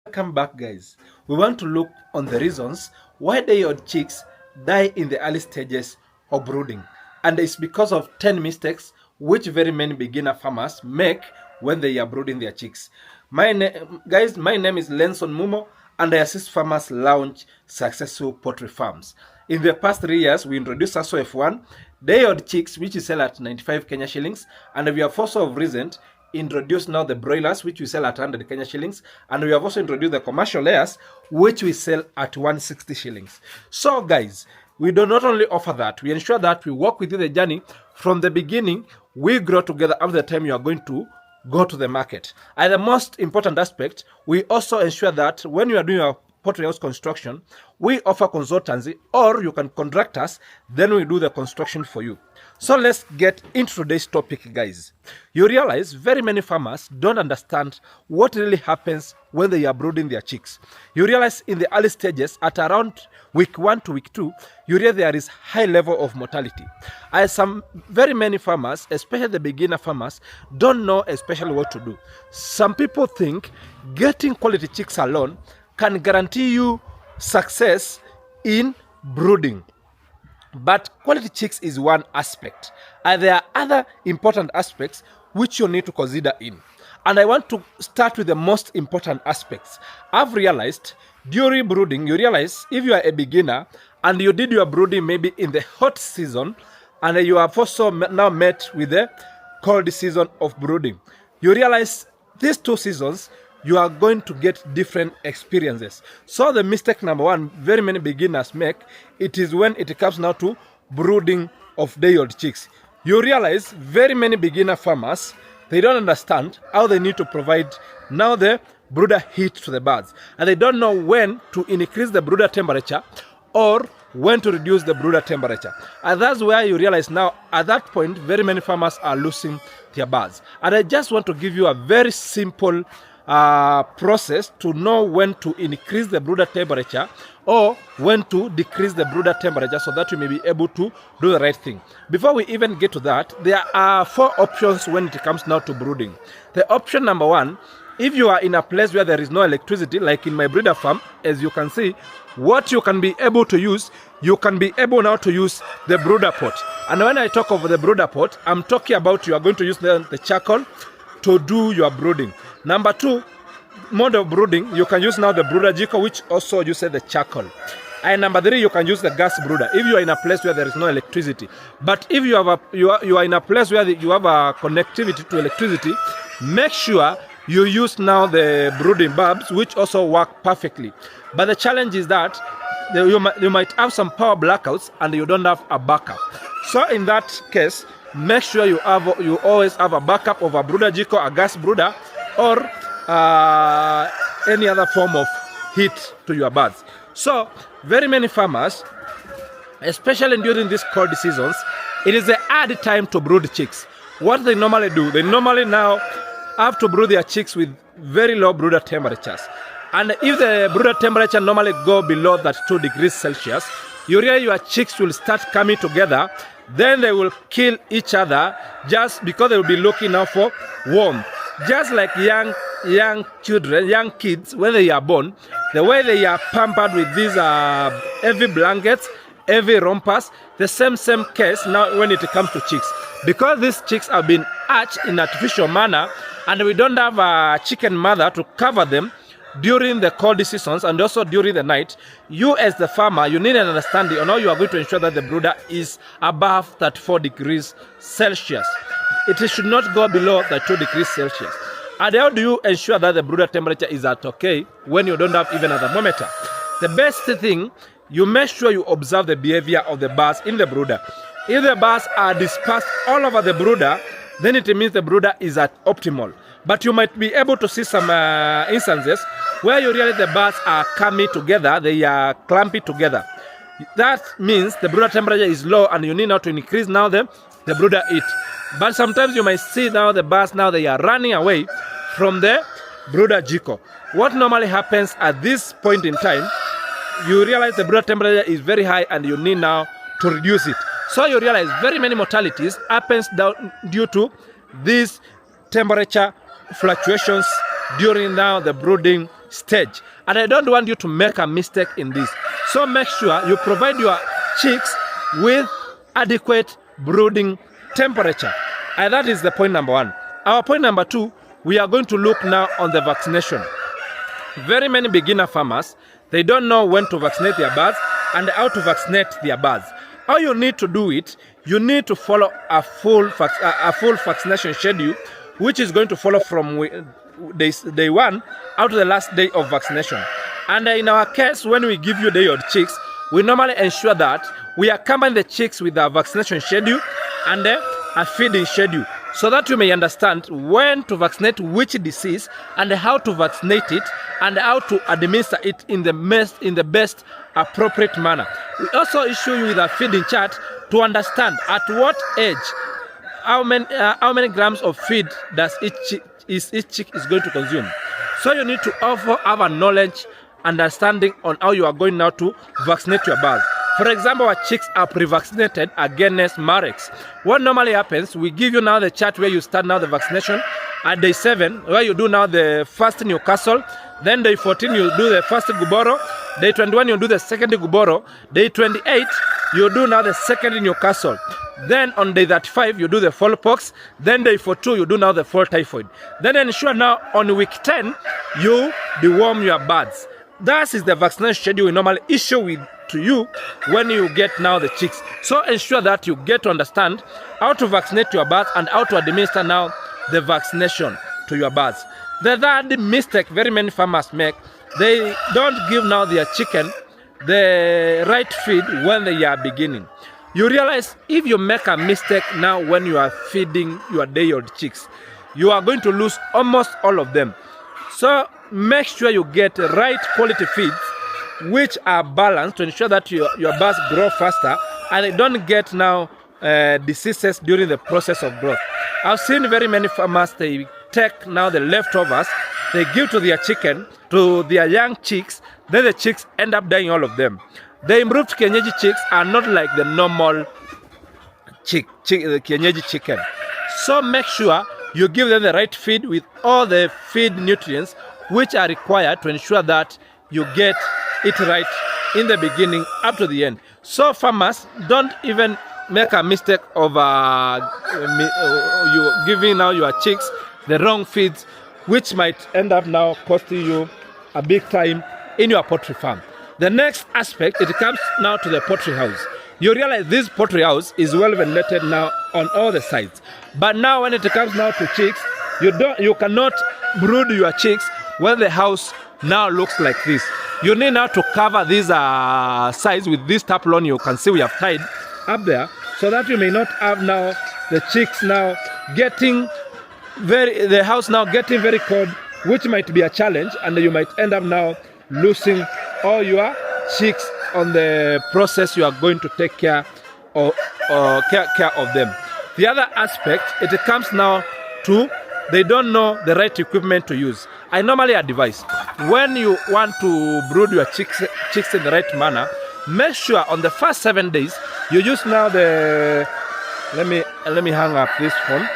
Welcome back, guys. We want to look on the reasons why dayold chicks die in the early stages of brooding, and it's because of 10 mistakes which very many beginner farmers make when they are brooding their chicks. My name is Lenson Mumo, and I assist farmers launch successful poultry farms. In the past 3 years, we introduced ASO F1 dayold chicks, which is sell at 95 Kenya shillings, and we have also of recent introduced now the broilers, which we sell at 100 Kenya shillings, and we have also introduced the commercial layers, which we sell at 160 shillings. So guys, we do not only offer that, we ensure that we walk with you the journey from the beginning. We grow together up to the time you are going to go to the market. And the most important aspect, we also ensure that when you are doing your poultry house construction, we offer consultancy, or you can contract us, then we do the construction for you. So let's get into today's topic, guys. You realize very many farmers don't understand what really happens when they are brooding their chicks. You realize in the early stages, at around week 1 to week 2, you realize there is high level of mortality. As very many farmers, especially the beginner farmers, don't know especially what to do. Some people think getting quality chicks alone can guarantee you success in brooding. But quality chicks is one aspect, and there are other important aspects which you need to consider in. And I want to start with the most important aspects. I've realized during brooding, you realize if you are a beginner and you did your brooding maybe in the hot season, and you have also now met with the cold season of brooding, you realize these two seasons you are going to get different experiences. So the mistake number one very many beginners make, it is when it comes now to brooding of dayold chicks. You realize very many beginner farmers, they don't understand how they need to provide now the brooder heat to the birds, and they don't know when to increase the brooder temperature or when to reduce the brooder temperature. And that's where you realize now at that point very many farmers are losing their birds. And I just want to give you a very simple process to know when to increase the brooder temperature or when to decrease the brooder temperature, so that you may be able to do the right thing. Before we even get to that, there are 4 options when it comes now to brooding. The option number 1, if you are in a place where there is no electricity, like in my breeder farm, as you can see, what you can be able to use, you can be able now to use the brooder pot. And when I talk of the brooder pot, I'm talking about you are going to use the charcoal to do your brooding. Number 2 mode of brooding, you can use now the brooder jiko, which also uses the charcoal. And number 3, you can use the gas brooder if you are in a place where there is no electricity. But if you have you are in a place where you have a connectivity to electricity, make sure you use now the brooding bulbs, which also work perfectly. But the challenge is that you might have some power blackouts and you don't have a backup. So in that case, make sure you always have a backup of a brooder jiko, a gas brooder, or any other form of heat to your birds. So very many farmers, especially during these cold seasons, it is a hard time to brood chicks. What they normally do, they normally now have to brood their chicks with very low brooder temperatures. And if the brooder temperature normally go below that 2 degrees Celsius, you realize your chicks will start coming together. Then they will kill each other just because they will be looking out for warmth. Just like young children, young kids, when they are born, the way they are pampered with these heavy blankets, heavy rompers, the same case now when it comes to chicks. Because these chicks have been hatched in artificial manner, and we don't have a chicken mother to cover them during the cold seasons and also during the night, you as the farmer, you need an understanding on how you are going to ensure that the brooder is above 34 degrees Celsius. It should not go below the 2 degrees Celsius. And how do you ensure that the brooder temperature is at okay when you don't have even a thermometer? The best thing, you make sure you observe the behavior of the birds in the brooder. If the birds are dispersed all over the brooder, then it means the brooder is at optimal. But you might be able to see some instances where you realize the birds are coming together, they are clumping together. That means the brooder temperature is low and you need now to increase now the brooder heat. But sometimes you might see now the birds now they are running away from the brooder jiko. What normally happens at this point in time, you realize the brooder temperature is very high and you need now to reduce it. So you realize very many mortalities happens due to these temperature fluctuations during now the brooding stage. And I don't want you to make a mistake in this. So make sure you provide your chicks with adequate brooding temperature. And that is the point number 1. Our point number 2, we are going to look now on the vaccination. Very many beginner farmers, they don't know when to vaccinate their birds and how to vaccinate their birds. How you need to do it, you need to follow a full vaccination schedule, which is going to follow from day 1 out to the last day of vaccination. And in our case, when we give you day-old chicks, we normally ensure that we accompany the chicks with a vaccination schedule and a feeding schedule, so that you may understand when to vaccinate which disease and how to vaccinate it and how to administer it in the best appropriate manner. We also issue you with a feeding chart to understand at what age, how many grams of feed does each chick is going to consume. So you need to also have a knowledge, understanding on how you are going now to vaccinate your birds. For example, our chicks are pre-vaccinated against Marex. What normally happens, we give you now the chart where you start now the vaccination at day 7, where you do now the first Newcastle, then day 14 you do the first Guboro, day 21 you do the second Guboro, day 28 you do now the second Newcastle, then on day 35 you do the fall pox, then day 42 you do now the fall typhoid. Then ensure now on week 10 you deworm your birds. That is the vaccination schedule we normally issue to you when you get now the chicks. So ensure that you get to understand how to vaccinate your birds and how to administer now the vaccination to your birds. The third mistake very many farmers make, they don't give now their chicken the right feed when they are beginning. You realize if you make a mistake now when you are feeding your day-old chicks, you are going to lose almost all of them. So make sure you get right quality feeds which are balanced to ensure that your birds grow faster and they don't get now diseases during the process of growth. I've seen very many farmers, they take now the leftovers, they give to their chicken, to their young chicks, then the chicks end up dying, all of them. The improved kienyeji chicks are not like the normal kienyeji chicken. So make sure you give them the right feed with all the feed nutrients which are required to ensure that you get it right in the beginning up to the end. So farmers, don't even make a mistake of you giving now your chicks the wrong feeds, which might end up now costing you a big time in your poultry farm. The next aspect, it comes now to the poultry house. You realize this poultry house is well ventilated now on all the sides. But now when it comes now to chicks, you cannot brood your chicks when the house now looks like this. You need now to cover these sides with this tarpaulin you can see we have tied up there, so that you may not have now the chicks now getting the house now getting very cold, which might be a challenge, and you might end up now losing all your chicks on the process you are going to take care of them. The other aspect, it comes now to they don't know the right equipment to use. I normally advise when you want to brood your chicks in the right manner, make sure on the first 7 days you use now the let me hang up this phone.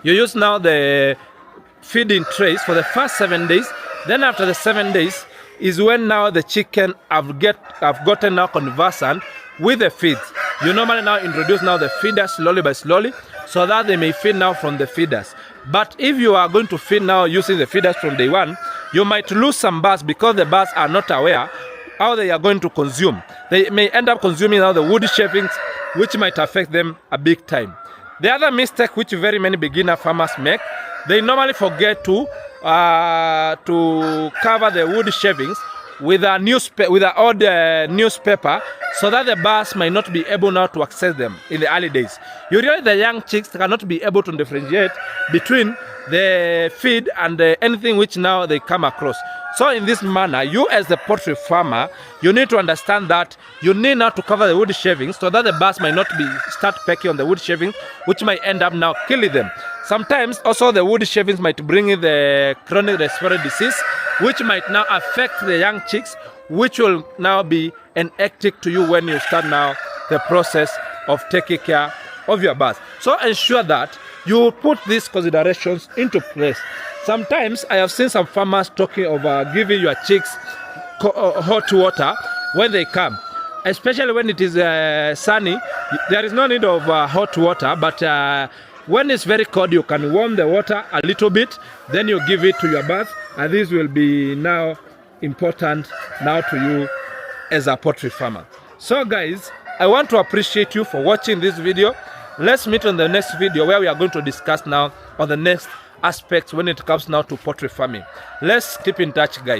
You use now the feeding trays for the first 7 days. Then after the 7 days is when now the chicken have gotten now conversant with the feeds. You normally now introduce now the feeders slowly by slowly, so that they may feed now from the feeders. But if you are going to feed now using the feeders from day 1, you might lose some birds because the birds are not aware how they are going to consume. They may end up consuming now the wood shavings, which might affect them a big time. The other mistake which very many beginner farmers make, they normally forget to cover the wood shavings with an old newspaper, so that the birds might not be able now to access them in the early days. You realize the young chicks cannot be able to differentiate between the feed and anything which now they come across. So in this manner, you as the poultry farmer, you need to understand that you need now to cover the wood shavings so that the birds might not start pecking on the wood shavings, which might end up now killing them. Sometimes also the wood shavings might bring in the chronic respiratory disease, which might now affect the young chicks, which will now be an hectic to you when you start now the process of taking care of your bath. So ensure that you put these considerations into place. Sometimes I have seen some farmers talking of giving your chicks hot water when they come, especially when it is sunny. There is no need of hot water, but when it's very cold, you can warm the water a little bit, then you give it to your bath, and this will be now important now to you as a poultry farmer. So guys, I want to appreciate you for watching this video. Let's meet on the next video where we are going to discuss now on the next aspects when it comes now to poultry farming. Let's keep in touch, guys.